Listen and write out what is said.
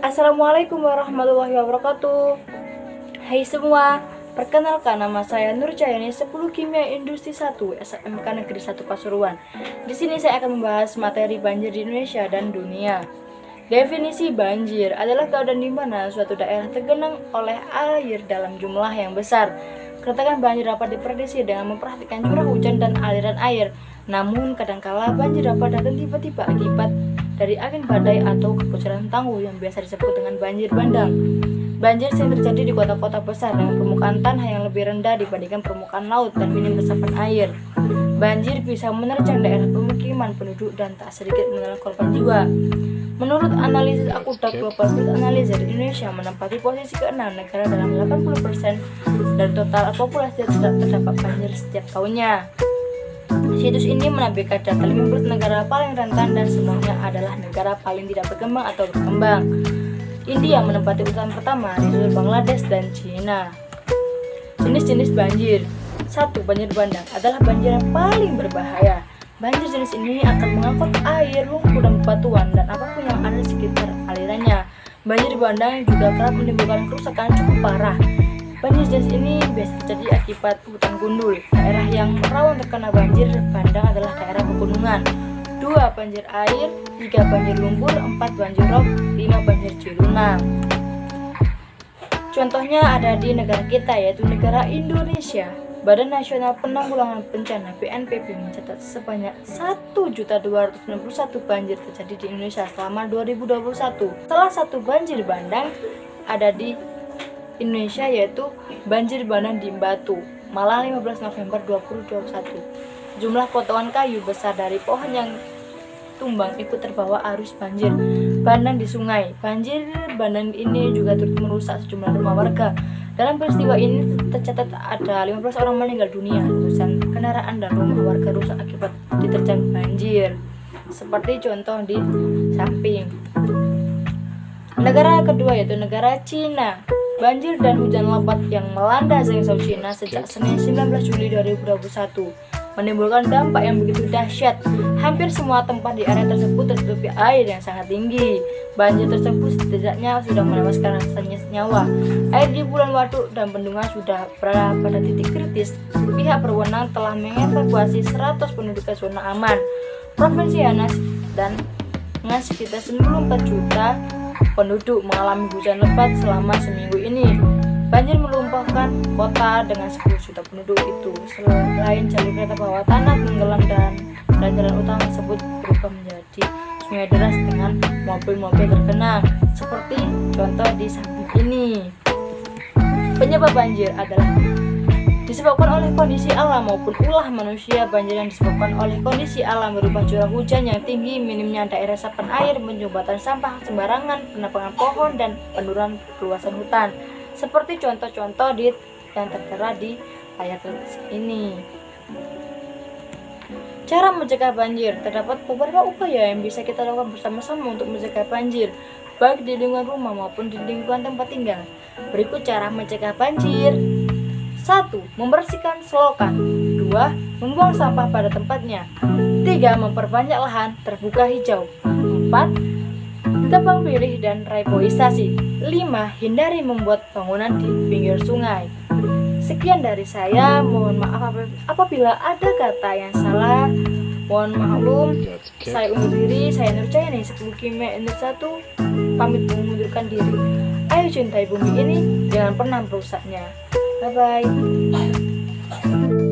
Assalamualaikum warahmatullahi wabarakatuh. Hai semua, perkenalkan nama saya Nur Cayani 10 Kimia Industri 1 SMK Negeri 1 Pasuruan. Di sini saya akan membahas materi banjir di Indonesia dan dunia. Definisi banjir adalah keadaan di mana suatu daerah tergenang oleh air dalam jumlah yang besar. Keretakan banjir dapat diprediksi dengan memperhatikan curah hujan dan aliran air. Namun kadangkala banjir dapat datang tiba-tiba akibat dari angin badai atau kebocoran tanggul yang biasa disebut dengan banjir bandang. Banjir sering terjadi di kota-kota besar dengan permukaan tanah yang lebih rendah dibandingkan permukaan laut dan minim resapan air. Banjir bisa menerjang daerah pemukiman penduduk dan tak sedikit menelan korban jiwa. Menurut analisis Akutak Global Flood Analyzer, Indonesia menempati posisi ke-6 negara dalam 80% dari total populasi yang terdapat banjir setiap tahunnya. Situs ini menampilkan data 15 negara paling rentan dan semuanya adalah negara paling tidak berkembang atau berkembang. India menempati urutan pertama, disusul Bangladesh dan China. Jenis-jenis banjir. 1. Banjir bandang adalah banjir yang paling berbahaya. Banjir jenis ini akan mengangkut air, lumpur, dan bebatuan dan apapun yang ada di sekitar alirannya. Banjir bandang juga kerap menimbulkan kerusakan cukup parah. Banjir jenis ini biasa terjadi akibat hutan gundul. Daerah yang rawan terkena banjir bandang adalah daerah pegunungan. 2. Banjir air. 3. Banjir lumpur. 4. Banjir rob. 5. Banjir ciruna. Contohnya ada di negara kita, yaitu negara Indonesia. Badan Nasional Penanggulangan Bencana BNPB mencatat sebanyak 1.291 banjir terjadi di Indonesia selama 2021. Salah satu banjir bandang ada di Indonesia yaitu banjir bandang di Batu, Malang 15 November 2021. Jumlah potongan kayu besar dari pohon yang tumbang ikut terbawa arus banjir bandang di sungai. Banjir bandang ini juga turut merusak sejumlah rumah warga. Dalam peristiwa ini tercatat ada 15 orang meninggal dunia, ratusan kendaraan dan rumah warga rusak akibat diterjang banjir. Seperti contoh di samping. Negara kedua yaitu negara Cina. Banjir dan hujan lebat yang melanda Zhengzhou, Cina sejak Senin 19 Juli 2021 menimbulkan dampak yang begitu dahsyat. Hampir semua tempat di area tersebut tertutupi air yang sangat tinggi. Banjir tersebut setidaknya sudah menewaskan ratusan nyawa. Air di bulan waduk dan bendungan sudah berada pada titik kritis. Pihak berwenang telah mengevakuasi 100 penduduk ke zona aman. Provinsi Henan dan dengan sekitar 94 juta penduduk mengalami hujan lebat selama seminggu ini. Banjir melumpahkan kota dengan 10 juta penduduk itu. Selain jalur kereta bawah tanah tenggelam dan jalan utama tersebut berubah menjadi sungai deras dengan mobil-mobil tergenang. Seperti contoh di samping ini. Penyebab banjir adalah disebabkan oleh kondisi alam maupun ulah manusia. Banjir yang disebabkan oleh kondisi alam berupa curah hujan yang tinggi, minimnya daerah resapan air, penyumbatan sampah sembarangan, penebangan pohon, dan penurunan perluasan hutan. Seperti contoh-contoh yang tertera di layar ini. Cara mencegah banjir. Terdapat beberapa upaya yang bisa kita lakukan bersama-sama untuk mencegah banjir, baik di lingkungan rumah maupun di lingkungan tempat tinggal. Berikut cara mencegah banjir. 1. Membersihkan selokan. 2. Membuang sampah pada tempatnya. 3. Memperbanyak lahan terbuka hijau. 4. Tebang pilih dan reboisasi. 5. Hindari membuat bangunan di pinggir sungai. Sekian dari saya, mohon maaf apabila ada kata yang salah. Mohon maklum. Saya undur diri, saya Nur Cayani 10 Kimia Industri 1 pamit mengundurkan diri. Ayo cintai bumi ini, jangan pernah merusaknya. Bye bye.